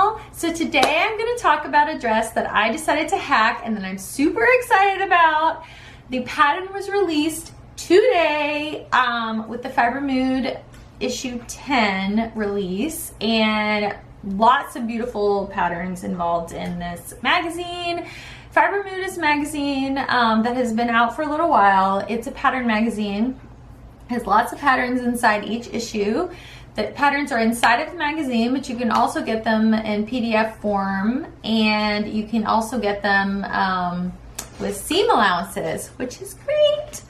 channel. So today I'm going to talk about a dress that I decided to hack and that I'm super excited about. The pattern was released today with the Fibre Mood issue 10 release, and lots of beautiful patterns involved in this magazine. Fibre Mood is a magazine that has been out for a little while. It's a pattern magazine. It has lots of patterns inside each issue. The patterns are inside of the magazine, but you can also get them in PDF form, and you can also get them with seam allowances, which is great.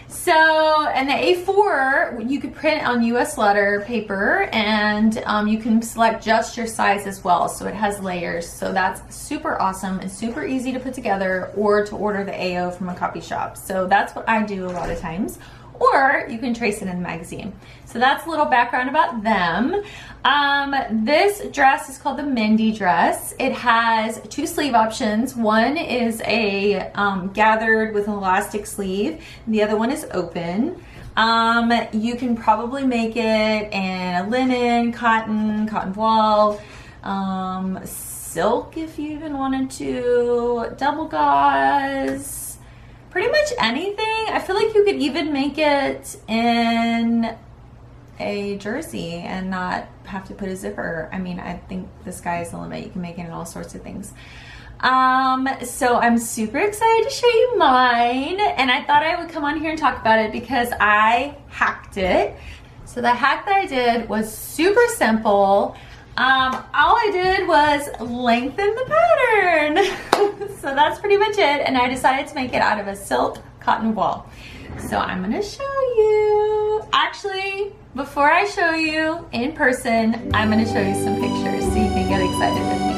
So, and the A4, you could print on US letter paper, and you can select just your size as well. So it has layers. So that's super awesome and super easy to put together, or to order the AO from a copy shop. So that's what I do a lot of times. Or you can trace it in the magazine. So that's a little background about them. This dress is called the Mindy dress. It has two sleeve options. One is a gathered with an elastic sleeve. And the other one is open. You can probably make it in a linen, cotton voile, silk if you even wanted to, double gauze. Pretty much anything. I feel like you could even make it in a jersey and not have to put a zipper. I mean, I think the sky is the limit. You can make it in all sorts of things. So I'm super excited to show you mine, and I thought I would come on here and talk about it because I hacked it. So the hack that I did was super simple. All I did was lengthen the pattern. So that's pretty much it, and I decided to make it out of a silk cotton voile. So I'm gonna show you. Actually, before I show you in person, I'm gonna show you some pictures so you can get excited with me.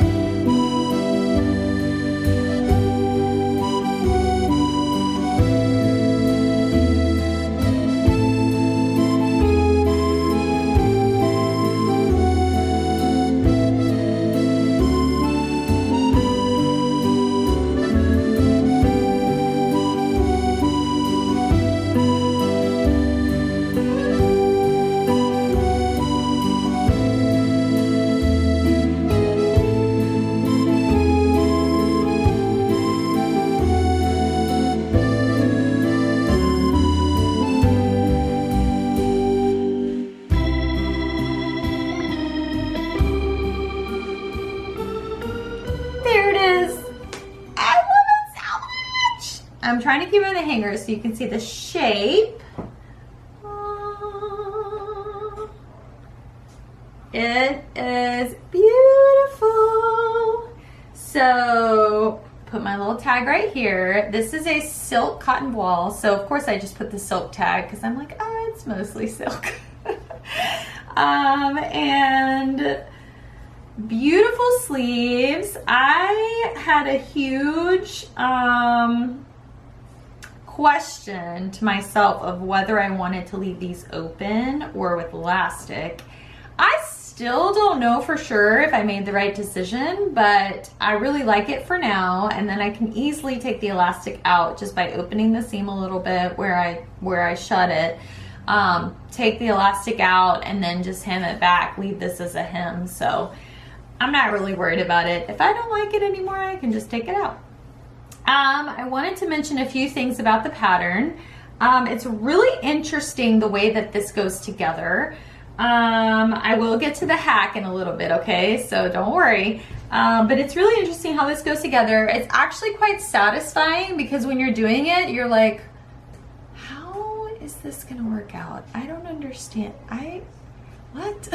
I'm trying to keep it in the hanger so you can see the shape. It is beautiful. So put my little tag right here. This is a silk cotton voile. So of course I just put the silk tag because I'm like, oh, it's mostly silk. And beautiful sleeves. I had a huge question to myself of whether I wanted to leave these open or with elastic. I still don't know for sure if I made the right decision, but I really like it for now, and then I can easily take the elastic out just by opening the seam a little bit where I shut it, take the elastic out, and then just hem it back, leave this as a hem. So I'm not really worried about it. If I don't like it anymore, I can just take it out. I wanted to mention a few things about the pattern. It's really interesting the way that this goes together. I will get to the hack in a little bit, okay? So don't worry. But it's really interesting how this goes together. It's actually quite satisfying because when you're doing it, you're like, how is this gonna work out? I don't understand. What?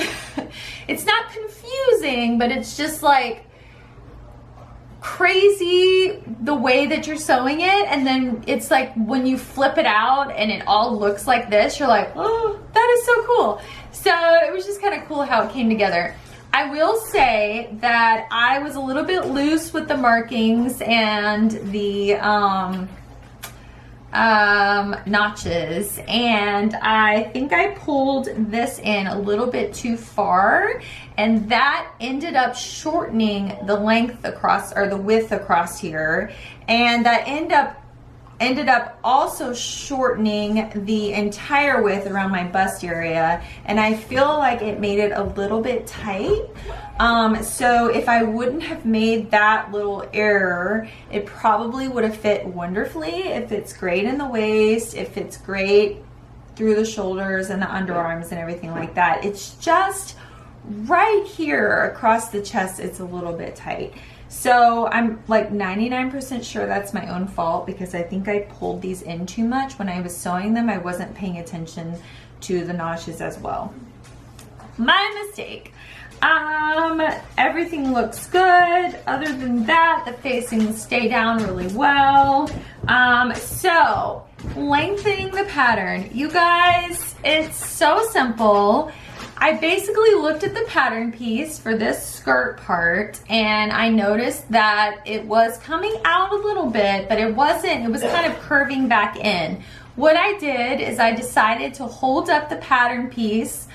It's not confusing, but it's just like, crazy the way that you're sewing it, and then it's like when you flip it out and it all looks like this, you're like, oh, that is so cool. So it was just kind of cool how it came together. I will say that I was a little bit loose with the markings and the notches, and I think I pulled this in a little bit too far, and that ended up shortening the length across, or the width across here, and that ended up ended up also shortening the entire width around my bust area, and I feel like it made it a little bit tight. So if I wouldn't have made that little error, it probably would have fit wonderfully. It fits great in the waist, it fits great through the shoulders and the underarms and everything like that. It's just right here across the chest, it's a little bit tight. So I'm like 99% sure that's my own fault, because I think I pulled these in too much. When I was sewing them, I wasn't paying attention to the notches as well. My mistake. Everything looks good. Other than that, the facings stay down really well. So lengthening the pattern. You guys, it's so simple. I basically looked at the pattern piece for this skirt part, and I noticed that it was coming out a little bit, but it wasn't, it was kind of curving back in. What I did is I decided to hold up the pattern piece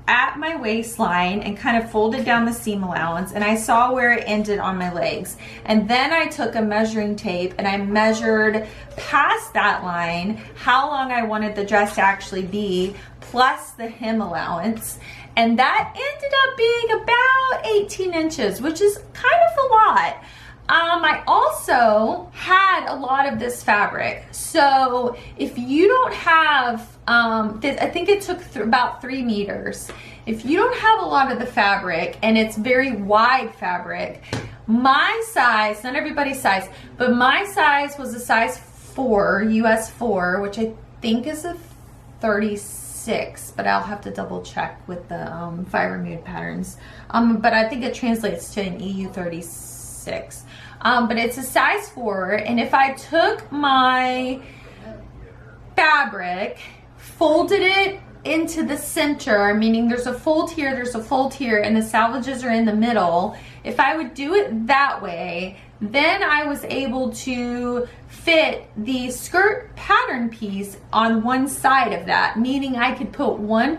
at my waistline and kind of folded down the seam allowance, and I saw where it ended on my legs. And then I took a measuring tape and I measured past that line how long I wanted the dress to actually be, plus the hem allowance, and that ended up being about 18 inches, which is kind of a lot. I also had a lot of this fabric, so if you don't have, I think it took about 3 meters. If you don't have a lot of the fabric and it's very wide fabric, my size, not everybody's size, but my size was a size 4, US 4, which I think is a 36, but I'll have to double check with the Fibre Mood patterns. But I think it translates to an EU 36. But it's a size 4, and if I took my fabric, folded it into the center, meaning there's a fold here, there's a fold here, and the salvages are in the middle, if I would do it that way, then I was able to fit the skirt pattern piece on one side of that, meaning I could put one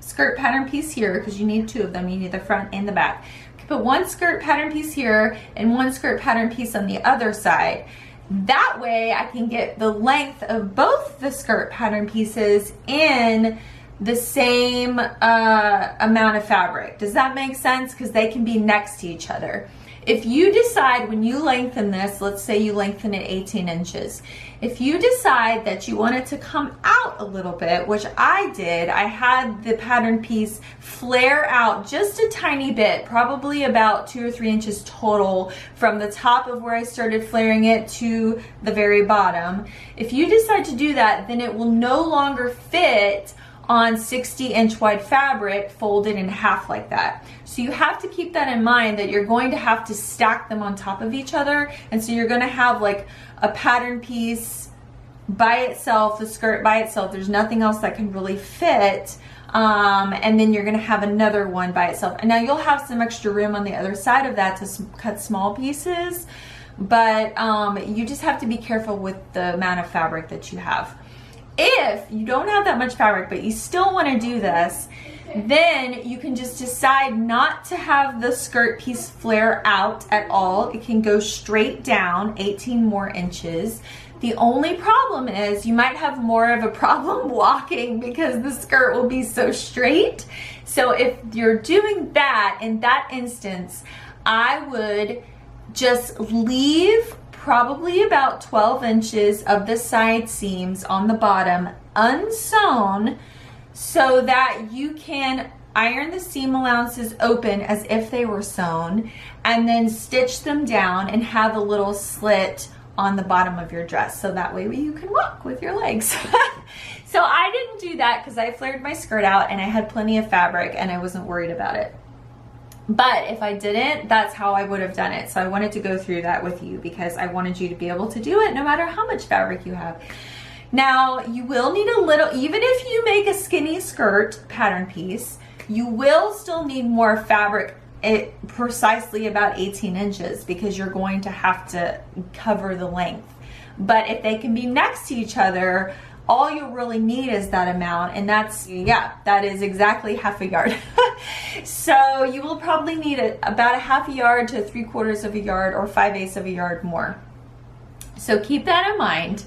skirt pattern piece here, because you need 2 of them, you need the front and the back. Put one skirt pattern piece here and one skirt pattern piece on the other side. That way I can get the length of both the skirt pattern pieces in the same amount of fabric. Does that make sense? Because they can be next to each other. If you decide when you lengthen this, let's say you lengthen it 18 inches. If you decide that you want it to come out a little bit, which I did, I had the pattern piece flare out just a tiny bit, probably about 2 or 3 inches total from the top of where I started flaring it to the very bottom. If you decide to do that, then it will no longer fit on 60-inch wide fabric folded in half like that. So you have to keep that in mind, that you're going to have to stack them on top of each other, and so you're going to have like a pattern piece by itself, the skirt by itself, there's nothing else that can really fit, and then you're going to have another one by itself. And now you'll have some extra room on the other side of that to cut small pieces, but you just have to be careful with the amount of fabric that you have. If you don't have that much fabric, but you still want to do this, then you can just decide not to have the skirt piece flare out at all. It can go straight down 18 more inches. The only problem is you might have more of a problem walking because the skirt will be so straight. So if you're doing that, in that instance, I would just leave probably about 12 inches of the side seams on the bottom unsewn, so that you can iron the seam allowances open as if they were sewn, and then stitch them down and have a little slit on the bottom of your dress, so that way you can walk with your legs. So I didn't do that because I flared my skirt out and I had plenty of fabric and I wasn't worried about it. But if I didn't, that's how I would have done it. So I wanted to go through that with you because I wanted you to be able to do it no matter how much fabric you have. Now, you will need a little, even if you make a skinny skirt pattern piece, you will still need more fabric, precisely about 18 inches, because you're going to have to cover the length. But if they can be next to each other, all you'll really need is that amount, and that's, yeah, that is exactly half a yard. So you will probably need about a half a yard to 3/4 of a yard or 5/8 of a yard more. So keep that in mind.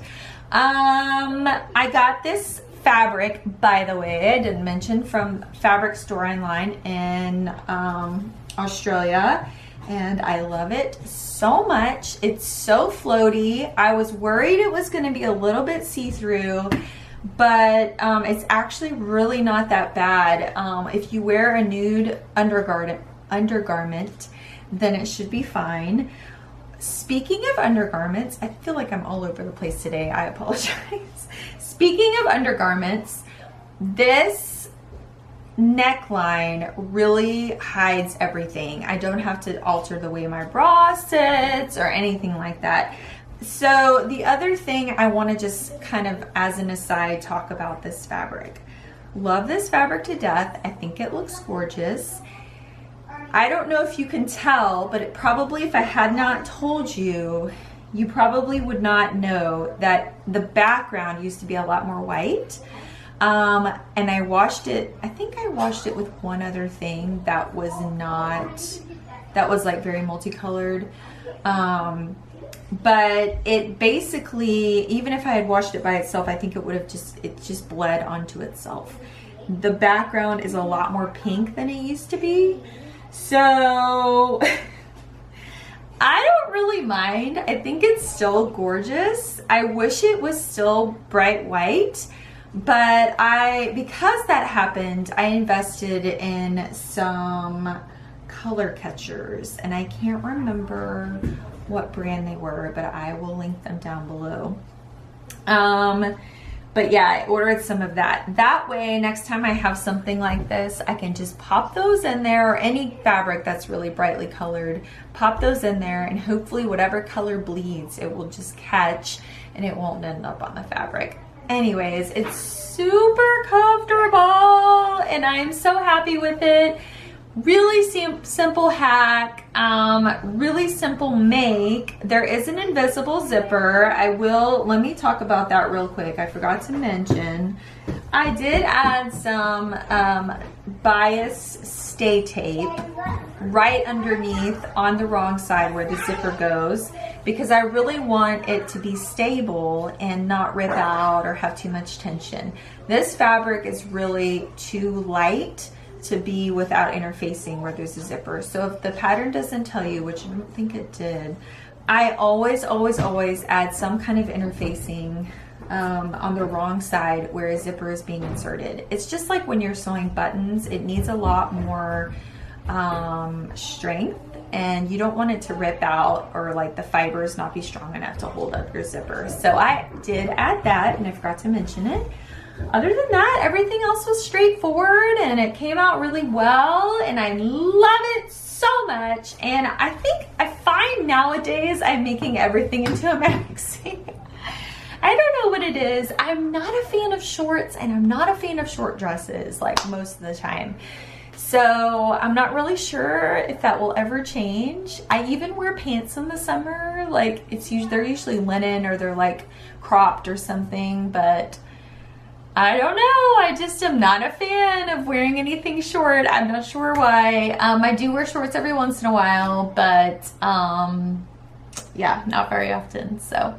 I got this fabric, by the way, I didn't mention, from Fabric Store Online in Australia, and I love it so much. It's so floaty. I was worried it was going to be a little bit see-through, but it's actually really not that bad. If you wear a nude undergarment, then it should be fine. Speaking of undergarments, I feel like I'm all over the place today. I apologize. Speaking of undergarments, this neckline really hides everything. I don't have to alter the way my bra sits or anything like that. So the other thing I want to just kind of as an aside talk about this fabric. Love this fabric to death. I think it looks gorgeous. I don't know if you can tell, but it probably, if I had not told you, you probably would not know that the background used to be a lot more white. And I washed it, I think I washed it with one other thing that was like very multicolored. But it basically, even if I had washed it by itself, I think it would have just bled onto itself. The background is a lot more pink than it used to be. So I don't really mind. I think it's still gorgeous. I wish it was still bright white, but because that happened, I invested in some color catchers, and I can't remember what brand they were, but I will link them down below. But yeah, I ordered some of that. That way, next time I have something like this, I can just pop those in there, or any fabric that's really brightly colored, pop those in there, and hopefully whatever color bleeds, it will just catch and it won't end up on the fabric. Anyways, it's super comfortable and I am so happy with it. Really simple hack, really simple make. There is an invisible zipper. Let me talk about that real quick. I forgot to mention. I did add some bias stay tape right underneath on the wrong side where the zipper goes, because I really want it to be stable and not rip out or have too much tension. This fabric is really too light to be without interfacing where there's a zipper. So if the pattern doesn't tell you, which I don't think it did, I always add some kind of interfacing on the wrong side where a zipper is being inserted. It's just like when you're sewing buttons, it needs a lot more strength, and you don't want it to rip out or like the fibers not be strong enough to hold up your zipper. So I did add that, and I forgot to mention it. Other than that, everything else was straightforward and it came out really well, and I love it so much. And I find nowadays I'm making everything into a maxi. I don't know what it is. I'm not a fan of shorts, and I'm not a fan of short dresses like most of the time. So I'm not really sure if that will ever change. I even wear pants in the summer. Like they're usually linen or they're like cropped or something, but I don't know. I just am not a fan of wearing anything short. I'm not sure why. I do wear shorts every once in a while, but yeah, not very often. So,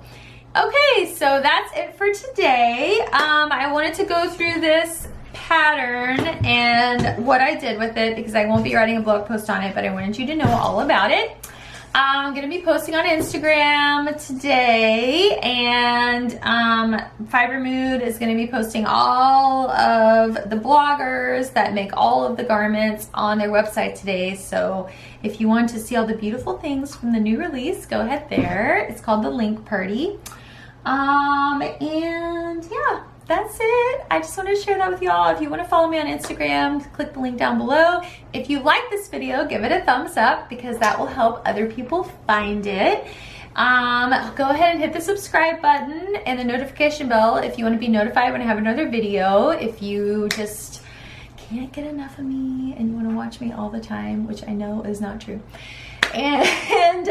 okay, so that's it for today. I wanted to go through this pattern and what I did with it because I won't be writing a blog post on it, but I wanted you to know all about it. I'm going to be posting on Instagram today, and Fibre Mood is going to be posting all of the bloggers that make all of the garments on their website today. So if you want to see all the beautiful things from the new release, go ahead there. It's called the Link Party. And yeah, that's it. I just wanted to share that with y'all. If you want to follow me on Instagram, click the link down below. If you like this video, give it a thumbs up because that will help other people find it. Go ahead and hit the subscribe button and the notification bell if you want to be notified when I have another video. If you just can't get enough of me and you want to watch me all the time, which I know is not true. And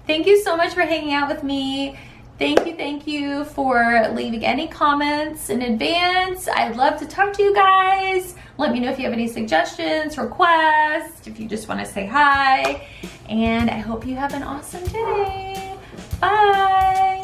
thank you so much for hanging out with me. Thank you for leaving any comments in advance. I'd love to talk to you guys. Let me know if you have any suggestions, requests, if you just want to say hi. And I hope you have an awesome day. Bye.